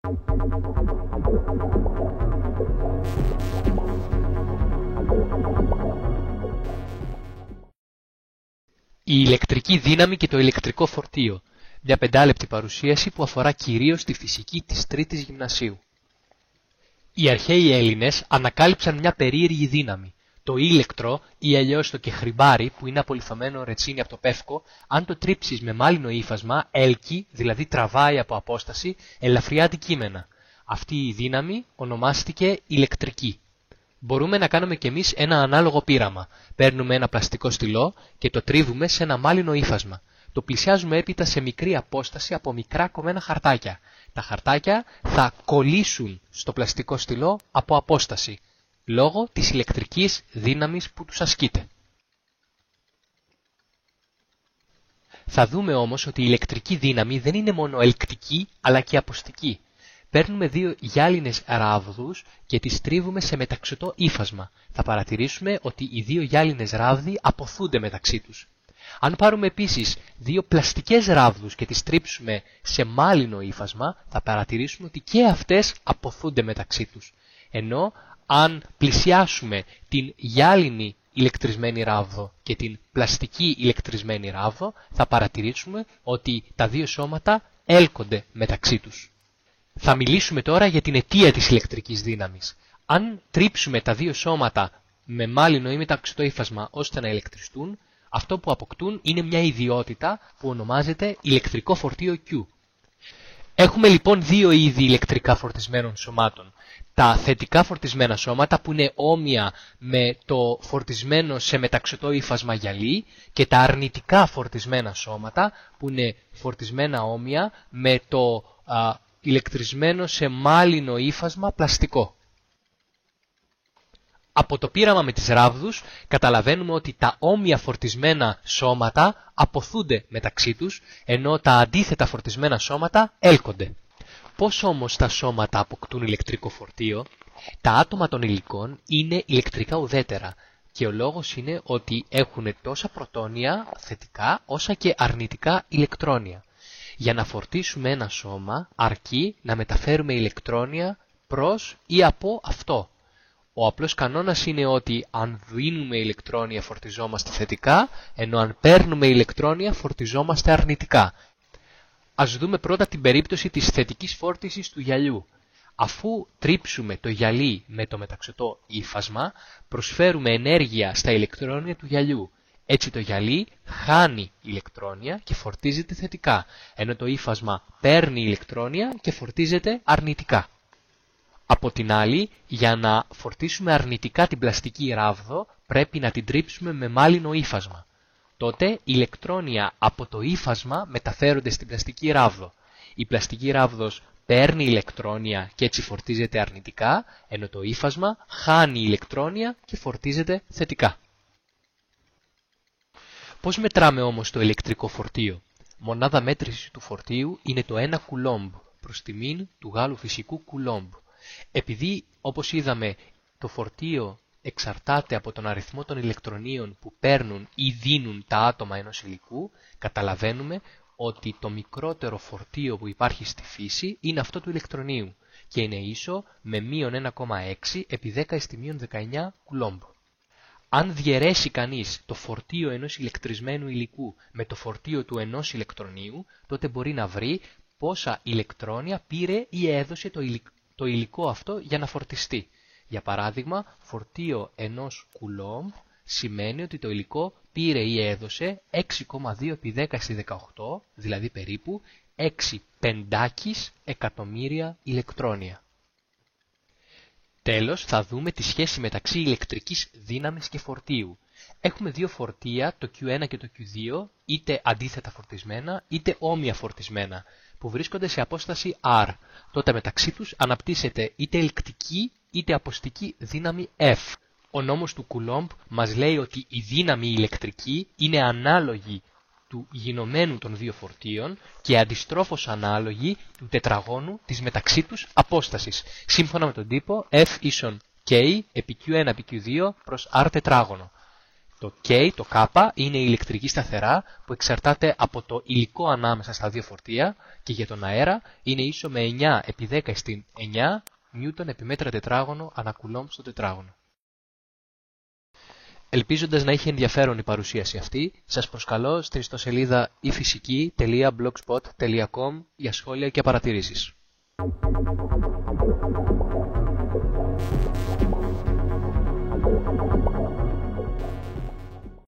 Η ηλεκτρική δύναμη και το ηλεκτρικό φορτίο. Μια 5λεπτη παρουσίαση που αφορά κυρίως τη φυσική της τρίτης γυμνασίου. Οι αρχαίοι Έλληνες ανακάλυψαν μια περίεργη δύναμη. Το ήλεκτρο ή αλλιώς το κεχρυμπάρι, που είναι απολιθωμένο ρετσίνι από το πεύκο, αν το τρίψεις με μάλινο ύφασμα, έλκει, δηλαδή τραβάει από απόσταση, ελαφριά αντικείμενα. Αυτή η δύναμη ονομάστηκε ηλεκτρική. Μπορούμε να κάνουμε κι εμείς ένα ανάλογο πείραμα. Παίρνουμε ένα πλαστικό στυλό και το τρίβουμε σε ένα μάλινο ύφασμα. Το πλησιάζουμε έπειτα σε μικρή απόσταση από μικρά κομμένα χαρτάκια. Τα χαρτάκια θα κολλήσουν στο πλαστικό στυλό από απόσταση, λόγω της ηλεκτρικής δύναμης που τους ασκείται. Θα δούμε όμως ότι η ηλεκτρική δύναμη δεν είναι μόνο ελκτική αλλά και αποστική. Παίρνουμε δύο γυάλινες ράβδους και τις τρίβουμε σε μεταξωτό ύφασμα. Θα παρατηρήσουμε ότι οι δύο γυάλινες ράβδοι αποθούνται μεταξύ τους. Αν πάρουμε επίσης δύο πλαστικές ράβδους και τις τρίψουμε σε μάλινο ύφασμα, θα παρατηρήσουμε ότι και αυτές αποθούνται μεταξύ τους. Ενώ αν πλησιάσουμε την γυάλινη ηλεκτρισμένη ράβδο και την πλαστική ηλεκτρισμένη ράβδο, θα παρατηρήσουμε ότι τα δύο σώματα έλκονται μεταξύ τους. Θα μιλήσουμε τώρα για την αιτία της ηλεκτρικής δύναμης. Αν τρίψουμε τα δύο σώματα με μάλινο ή μεταξωτό ύφασμα ώστε να ηλεκτριστούν, αυτό που αποκτούν είναι μια ιδιότητα που ονομάζεται ηλεκτρικό φορτίο Q. Έχουμε λοιπόν δύο είδη ηλεκτρικά φορτισμένων σωμάτων. Τα θετικά φορτισμένα σώματα που είναι όμοια με το φορτισμένο σε μεταξωτό ύφασμα γυαλί και τα αρνητικά φορτισμένα σώματα που είναι φορτισμένα όμοια με το ηλεκτρισμένο σε μάλινο ύφασμα πλαστικό. Από το πείραμα με τις ράβδους καταλαβαίνουμε ότι τα όμοια φορτισμένα σώματα αποθούνται μεταξύ τους, ενώ τα αντίθετα φορτισμένα σώματα έλκονται. Πώς όμως τα σώματα αποκτούν ηλεκτρικό φορτίο? Τα άτομα των υλικών είναι ηλεκτρικά ουδέτερα και ο λόγος είναι ότι έχουν τόσα πρωτόνια θετικά όσα και αρνητικά ηλεκτρόνια. Για να φορτίσουμε ένα σώμα αρκεί να μεταφέρουμε ηλεκτρόνια προς ή από αυτό. Ο απλός κανόνας είναι ότι αν δίνουμε ηλεκτρόνια φορτιζόμαστε θετικά, ενώ αν παίρνουμε ηλεκτρόνια φορτιζόμαστε αρνητικά. Ας δούμε πρώτα την περίπτωση της θετικής φόρτισης του γυαλιού. Αφού τρίψουμε το γυαλί με το μεταξωτό ύφασμα, προσφέρουμε ενέργεια στα ηλεκτρόνια του γυαλιού. Έτσι το γυαλί χάνει ηλεκτρόνια και φορτίζεται θετικά, ενώ το ύφασμα παίρνει ηλεκτρόνια και φορτίζεται αρνητικά. Από την άλλη, για να φορτίσουμε αρνητικά την πλαστική ράβδο, πρέπει να την τρίψουμε με μάλινο ύφασμα. Τότε, ηλεκτρόνια από το ύφασμα μεταφέρονται στην πλαστική ράβδο. Η πλαστική ράβδος παίρνει ηλεκτρόνια και έτσι φορτίζεται αρνητικά, ενώ το ύφασμα χάνει ηλεκτρόνια και φορτίζεται θετικά. Πώς μετράμε όμως το ηλεκτρικό φορτίο? Μονάδα μέτρησης του φορτίου είναι το 1 κουλόμπ, προς τιμήν του Γάλλου φυσικού κουλόμπ. Επειδή, όπως είδαμε, το φορτίο εξαρτάται από τον αριθμό των ηλεκτρονίων που παίρνουν ή δίνουν τα άτομα ενός υλικού, καταλαβαίνουμε ότι το μικρότερο φορτίο που υπάρχει στη φύση είναι αυτό του ηλεκτρονίου και είναι ίσο με -1,6 επί 10⁻19 κουλόμπ. Αν διαιρέσει κανείς το φορτίο ενός ηλεκτρισμένου υλικού με το φορτίο του ενός ηλεκτρονίου, τότε μπορεί να βρει πόσα ηλεκτρόνια πήρε ή έδωσε το υλικό αυτό για να φορτιστεί. Για παράδειγμα, φορτίο ενός κουλόμπ σημαίνει ότι το υλικό πήρε ή έδωσε 6,2 επί 10⁻18, δηλαδή περίπου 6 πεντάκις εκατομμύρια ηλεκτρόνια. Τέλος, θα δούμε τη σχέση μεταξύ ηλεκτρικής δύναμης και φορτίου. Έχουμε δύο φορτία, το Q1 και το Q2, είτε αντίθετα φορτισμένα, είτε όμοια φορτισμένα, που βρίσκονται σε απόσταση R. Τότε μεταξύ τους αναπτύσσεται είτε ελκτική είτε αποστική δύναμη F. Ο νόμος του Κουλόμπ μας λέει ότι η δύναμη ηλεκτρική είναι ανάλογη του γινωμένου των δύο φορτίων και αντιστρόφως ανάλογη του τετραγώνου της μεταξύ τους απόστασης, σύμφωνα με τον τύπο F ίσον K επί Q1 επί Q2 προς R τετράγωνο. Το K, το K, είναι η ηλεκτρική σταθερά που εξαρτάται από το υλικό ανάμεσα στα δύο φορτία και για τον αέρα είναι ίσο με 9 επί 10 στην 9 νιούτον επί μέτρα τετράγωνο ανά κουλόμβ στο τετράγωνο. Ελπίζοντας να είχε ενδιαφέρον η παρουσίαση αυτή, σας προσκαλώ στην ιστοσελίδα ifysiki.blogspot.com για σχόλια και παρατηρήσεις.